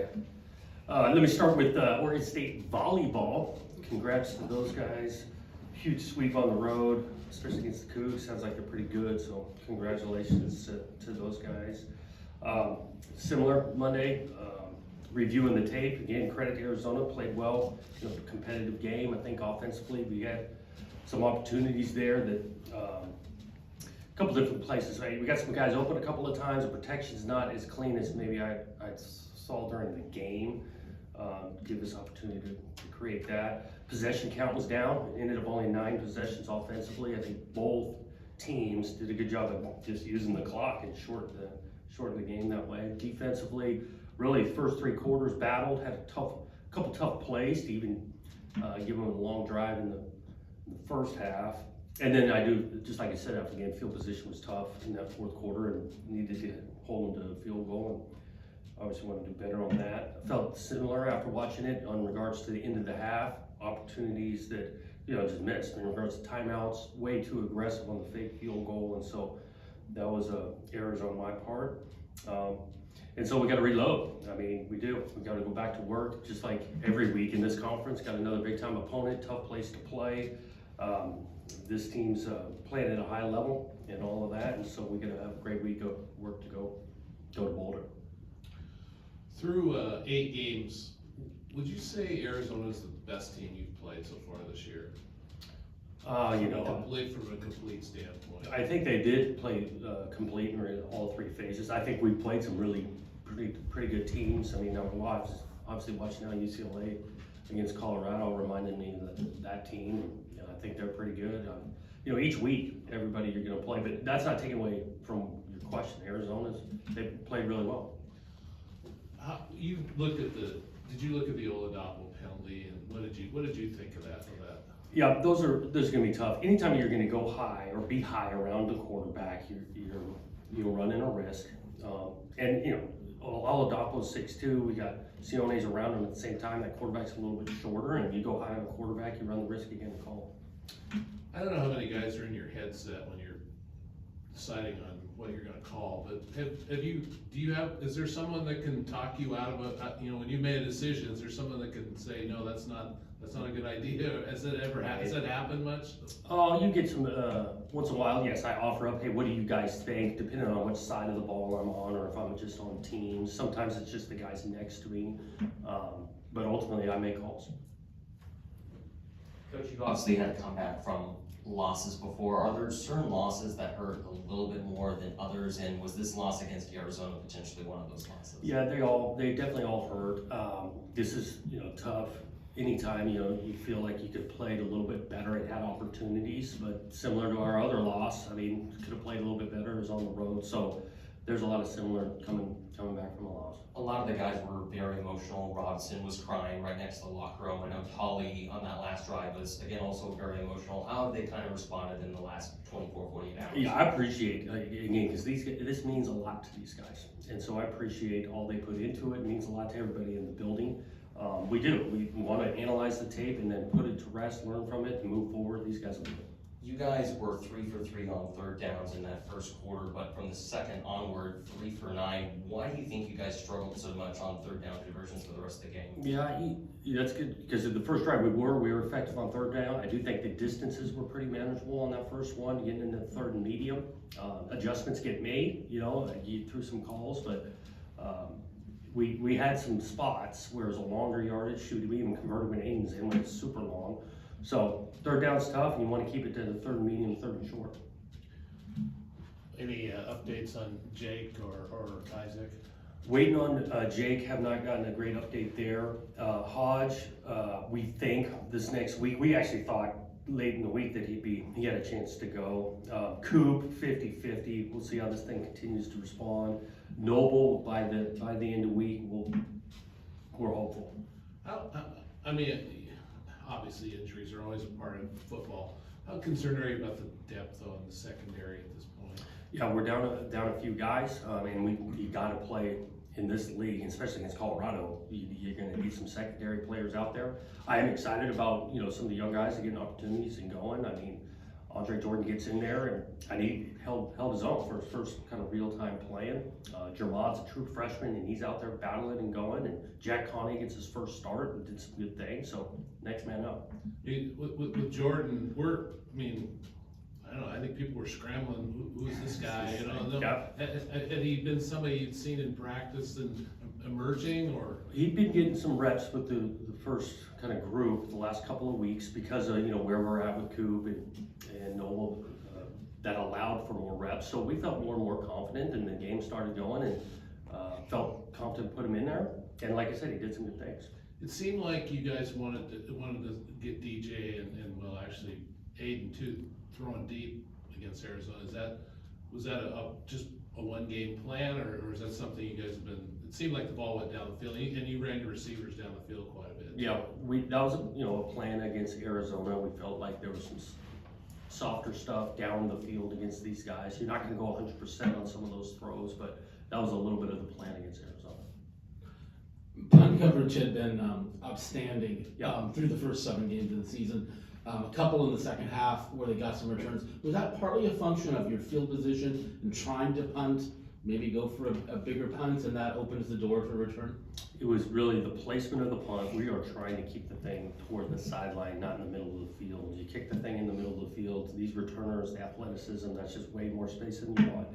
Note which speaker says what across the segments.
Speaker 1: Okay. Let me start with Oregon State volleyball. Congrats to those guys. Huge sweep on the road, especially against the Cougs. Sounds like they're pretty good, so congratulations to those guys. Similar Monday, reviewing the tape. Again, credit to Arizona, played well. Competitive game. I think offensively we had some opportunities there that a couple different places. Right? We got some guys open a couple of times. The protection's not as clean as maybe I saw during the game. Give us opportunity to create that. Possession count was down. It ended up only 9 possessions offensively. I think both teams did a good job of just using the clock and shorten the game that way. Defensively, really first 3 quarters battled, had a couple tough plays to even give them a long drive in the first half. And then I do, just like I said after the game, field position was tough in that 4th quarter and needed to hold them to a field goal. And obviously want to do better on that. I felt similar after watching it on regards to the end of the half, opportunities that, just missed in regards to timeouts, way too aggressive on the fake field goal. And so that was errors on my part. And so we got to reload. I mean, we do. We got to go back to work just like every week in this conference. Got another big time opponent, tough place to play. This team's playing at a high level and all of that. And so we're going to have a great week of work to go to Boulder.
Speaker 2: Through 8 games, would you say Arizona's the best team you've played so far this year? From a complete standpoint.
Speaker 1: I think they did play complete in all 3 phases. I think we played some really pretty good teams. I mean, I was obviously watching now UCLA against Colorado reminded me of that team. I think they're pretty good. Each week, everybody you're going to play, but that's not taken away from your question. They played really well.
Speaker 2: Did you look at the Oladapo penalty, and what did you think of that?
Speaker 1: Yeah, those are going to be tough. Anytime you're going to go high or be high around the quarterback, you're running a risk. Oladapo's 6'2". We got Siones around him at the same time. That quarterback's a little bit shorter, and you go high on a quarterback, you run the risk again to call.
Speaker 2: I don't know how many guys are in your headset when you're deciding on what you're going to call, but is there someone that can talk you out of when you made a decision, is there someone that can say, no, that's not a good idea? Has that happened much?
Speaker 1: Oh, you get some, once in a while, yes, I offer up, hey, what do you guys think, depending on which side of the ball I'm on, or if I'm just on teams. Sometimes it's just the guys next to me, but ultimately I make calls.
Speaker 3: Coach, you've obviously had to come back from losses before. Are there certain losses that hurt a little bit more than others, and was this loss against Arizona potentially one of those losses?
Speaker 1: Yeah, they definitely all hurt. This is tough. Anytime you feel like you could have played a little bit better and had opportunities, but similar to our other loss, I mean, could have played a little bit better. It was on the road, so there's a lot of similar coming back from a loss.
Speaker 3: A lot of the guys were very emotional. Robinson was crying right next to the locker room. I know Tolly on that last drive was, again, also very emotional. How have they kind of responded in the last 24, 48 hours?
Speaker 1: Yeah, I appreciate, again, because this means a lot to these guys. And so I appreciate all they put into it. It means a lot to everybody in the building. We do. We want to analyze the tape and then put it to rest, learn from it, and move forward. These guys will do it.
Speaker 3: You guys were 3 for 3 on 3rd downs in that first quarter, but from the second onward, 3 for 9. Why do you think you guys struggled so much on 3rd down conversions for the rest of the game?
Speaker 1: Yeah, that's good, because of the first drive we were effective on 3rd down. I do think the distances were pretty manageable on that first one, getting into 3rd and medium. Adjustments get made, you threw some calls, but we had some spots where it was a longer yardage shoot. We even converted when Aiden's in when it's super long. So 3rd down's tough, and you want to keep it to the 3rd and medium, 3rd and short.
Speaker 2: Any updates on Jake or Isaac?
Speaker 1: Waiting on Jake, have not gotten a great update there. Hodge, we think this next week, we actually thought late in the week that he had a chance to go. Coop, 50-50. We'll see how this thing continues to respond. Noble, by the end of the week, we're hopeful.
Speaker 2: Obviously injuries are always a part of football. How concerned are you about the depth though in the secondary at this point?
Speaker 1: Yeah, we're down a few guys, and you got to play in this league, especially against Colorado. You're going to need some secondary players out there. I am excited about some of the young guys getting opportunities and going. I mean, Andre Jordan gets in there, and he held his own for his first kind of real-time playing. Jermad's a true freshman, and he's out there battling and going. And Jack Connie gets his first start and did some good things, so next man up.
Speaker 2: With Jordan, I mean, I don't know, I think people were scrambling, who's this guy, you know?
Speaker 1: Yeah.
Speaker 2: Had he been somebody you'd seen in practice and emerging, or?
Speaker 1: He'd been getting some reps with the first kind of group the last couple of weeks because of, where we're at with Coop and Noel, that allowed for more reps. So we felt more and more confident, and the game started going, and felt confident to put him in there. And like I said, he did some good things.
Speaker 2: It seemed like you guys wanted to get DJ and well, actually Aiden too, throwing deep against Arizona. Was that just a one game plan, or is that something you guys have been? It seemed like the ball went down the field, and you ran your receivers down the field quite a bit.
Speaker 1: Yeah, that was a plan against Arizona. We felt like there was some softer stuff down the field against these guys. You're not going to go 100% on some of those throws, but that was a little bit of the plan against Arizona.
Speaker 4: Punt coverage had been outstanding
Speaker 1: Yeah.
Speaker 4: through the first 7 games of the season. A couple in the second half where they got some returns. Was that partly a function of your field position and trying to punt, maybe go for a bigger punt, and that opens the door for return?
Speaker 1: It was really the placement of the punt. We are trying to keep the thing toward the sideline, not in the middle of the field. You kick the thing in the middle of the field, these returners, the athleticism, that's just way more space than you want.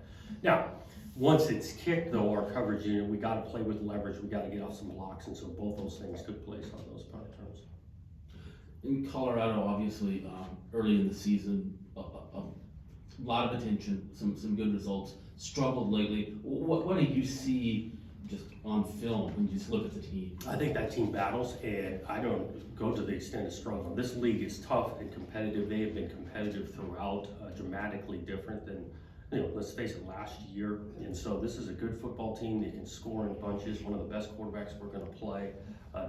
Speaker 1: Now, once it's kicked though, our coverage unit, we gotta play with leverage, we gotta get off some blocks, and so both those things took place on those punt returns.
Speaker 4: In Colorado, obviously, early in the season, a lot of attention, some good results. Struggled lately. What do you see just on film when you just look at the team?
Speaker 1: I think that team battles, and I don't go to the extent of struggling. This league is tough and competitive. They have been competitive throughout, dramatically different than, let's face it, last year. And so this is a good football team. They can score in bunches. One of the best quarterbacks we're going to play.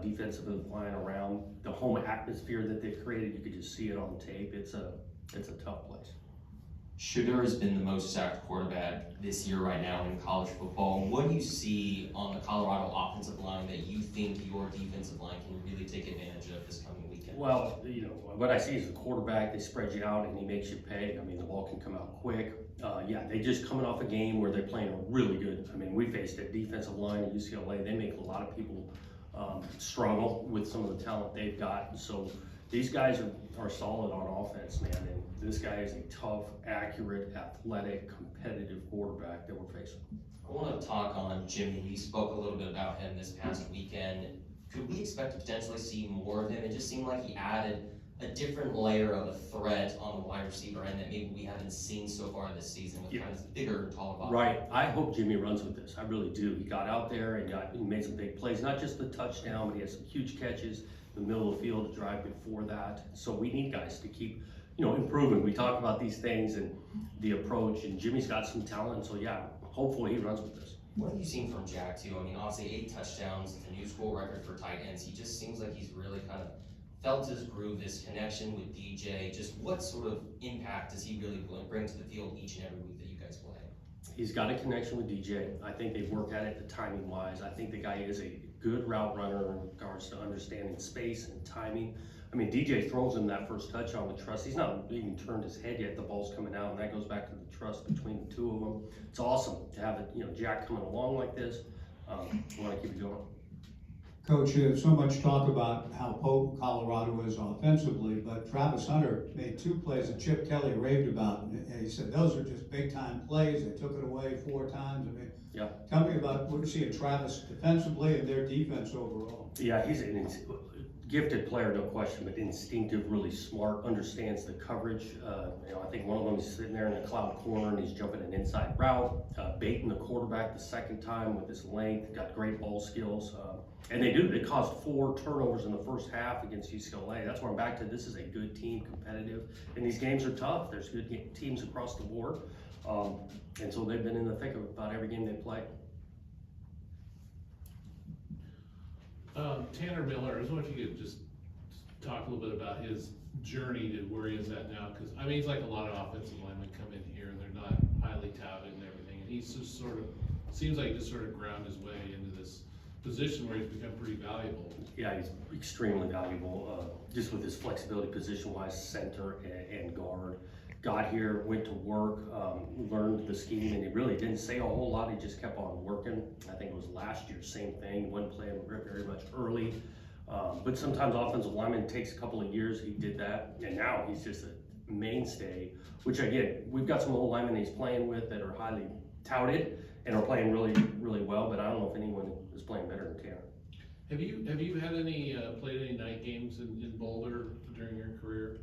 Speaker 1: Defensively flying around. The home atmosphere that they've created, you could just see it on tape. It's a tough place.
Speaker 3: Shedeur has been the most sacked quarterback this year right now in college football. What do you see on the Colorado offensive line that you think your defensive line can really take advantage of this coming weekend?
Speaker 1: Well, what I see is the quarterback, they spread you out and he makes you pay. I mean, the ball can come out quick. They just coming off a game where they're playing a really good, we faced a defensive line at UCLA. They make a lot of people struggle with some of the talent they've got. So these guys are solid on offense, man. And this guy is a tough, accurate, athletic, competitive quarterback that we're facing.
Speaker 3: I want to talk on Jimmy. You spoke a little bit about him this past weekend. Could we expect to potentially see more of him? It just seemed like he added a different layer of a threat on the wide receiver end that maybe we haven't seen so far this season with kind of bigger, taller bodies.
Speaker 1: Right. I hope Jimmy runs with this. I really do. He got out there and he made some big plays, not just the touchdown, but he had some huge catches in the middle of the field to drive before that. So we need guys to keep, improving. We talk about these things and the approach, and Jimmy's got some talent. So yeah, hopefully he runs with this.
Speaker 3: What have you seen from Jack too? Obviously 8 touchdowns, the new school record for tight ends. He just seems like he's really kind of felt his groove, this connection with DJ. Just what sort of impact does he really bring to the field each and every week that you guys play?
Speaker 1: He's got a connection with DJ. I think they work at it the timing wise. I think the guy is a good route runner in regards to understanding space and timing. DJ throws him that first touchdown with trust. He's not even turned his head yet. The ball's coming out, and that goes back to the trust between the two of them. It's awesome to have it, Jack coming along like this. We want to keep it going.
Speaker 5: Coach, there's so much talk about how potent Colorado is offensively, but Travis Hunter made 2 plays that Chip Kelly raved about. And he said those are just big time plays. They took it away 4 times.
Speaker 1: Yeah.
Speaker 5: Tell me about what you see in Travis defensively and their defense overall.
Speaker 1: Yeah, he's a gifted player, no question, but instinctive, really smart, understands the coverage. I think one of them is sitting there in the cloud corner and he's jumping an inside route, baiting the quarterback the second time with his length, got great ball skills. And they caused 4 turnovers in the first half against UCLA. That's where I'm back to this is a good team, competitive, and these games are tough. There's good teams across the board. And so they've been in the thick of about every game they play.
Speaker 2: Tanner Miller, I was wondering if you could just talk a little bit about his journey to where he is at now, because he's like a lot of offensive linemen come in here and they're not highly touted and everything, and he's just seems like he just ground his way into this position where he's become pretty valuable.
Speaker 1: Yeah, he's extremely valuable, just with his flexibility position-wise, center and guard. got here, went to work, learned the scheme, and he really didn't say a whole lot. He just kept on working. I think it was last year, same thing. Wasn't playing very much early. But sometimes offensive lineman takes a couple of years. He did that, and now he's just a mainstay. Which again, we've got some old linemen he's playing with that are highly touted and are playing really well. But I don't know if anyone is playing better than Tanner.
Speaker 2: Have you had any, played any night games in Boulder during your career?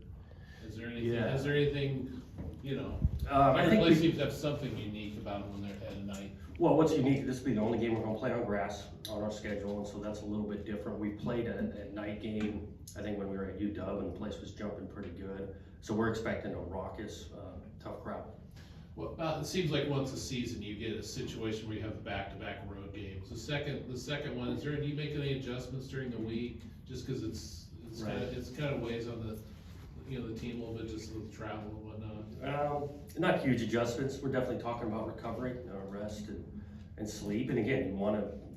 Speaker 2: Is there anything,
Speaker 1: Yeah.
Speaker 2: is there anything, you know,
Speaker 1: I
Speaker 2: every
Speaker 1: think
Speaker 2: place
Speaker 1: we,
Speaker 2: seems to have something unique about them when they're at night.
Speaker 1: well, what's unique, this will be the only game we're gonna play on grass on our schedule, and so that's a little bit different. We played a night game, I think when we were at UW, and the place was jumping pretty good. So we're expecting a raucous, tough crowd.
Speaker 2: Well, it seems like once a season you get a situation where you have back-to-back road games. The second one, do you make any adjustments during the week? Just cause it's kind of weighs on the, you know, the team a little bit, just with travel and whatnot.
Speaker 1: Not huge adjustments. We're definitely talking about recovery, rest and sleep. And again,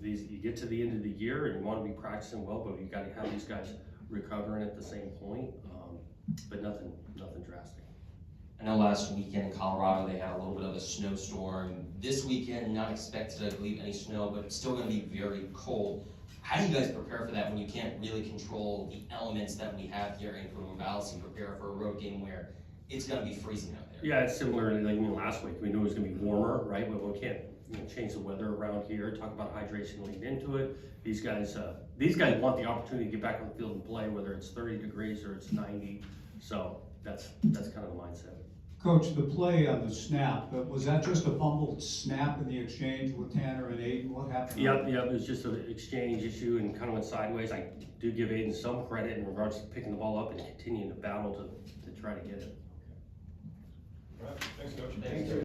Speaker 1: you get to the end of the year and you wanna be practicing well, but you gotta have these guys recovering at the same point. But nothing drastic.
Speaker 3: I know last weekend in Colorado, they had a little bit of a snowstorm. This weekend, not expected, I believe, any snow, but it's still gonna be very cold. How do you guys prepare for that when you can't really control the elements that we have here in Coon Valley and prepare for a road game where it's gonna be freezing out there?
Speaker 1: Yeah, it's similar to like last week. We knew it was gonna be warmer, right? But we can't change the weather around here. Talk about hydration leading into it. These guys want the opportunity to get back on the field and play, whether it's 30 degrees or it's 90. So that's kind of the mindset.
Speaker 5: Coach, the play on the snap, was that just a fumbled snap in the exchange with Tanner and Aiden? What happened?
Speaker 1: Yep, it was just an exchange issue and kind of went sideways. I do give Aiden some credit in regards to picking the ball up and continuing to battle to try to get it.
Speaker 6: All right, thanks, Coach.
Speaker 3: Thanks.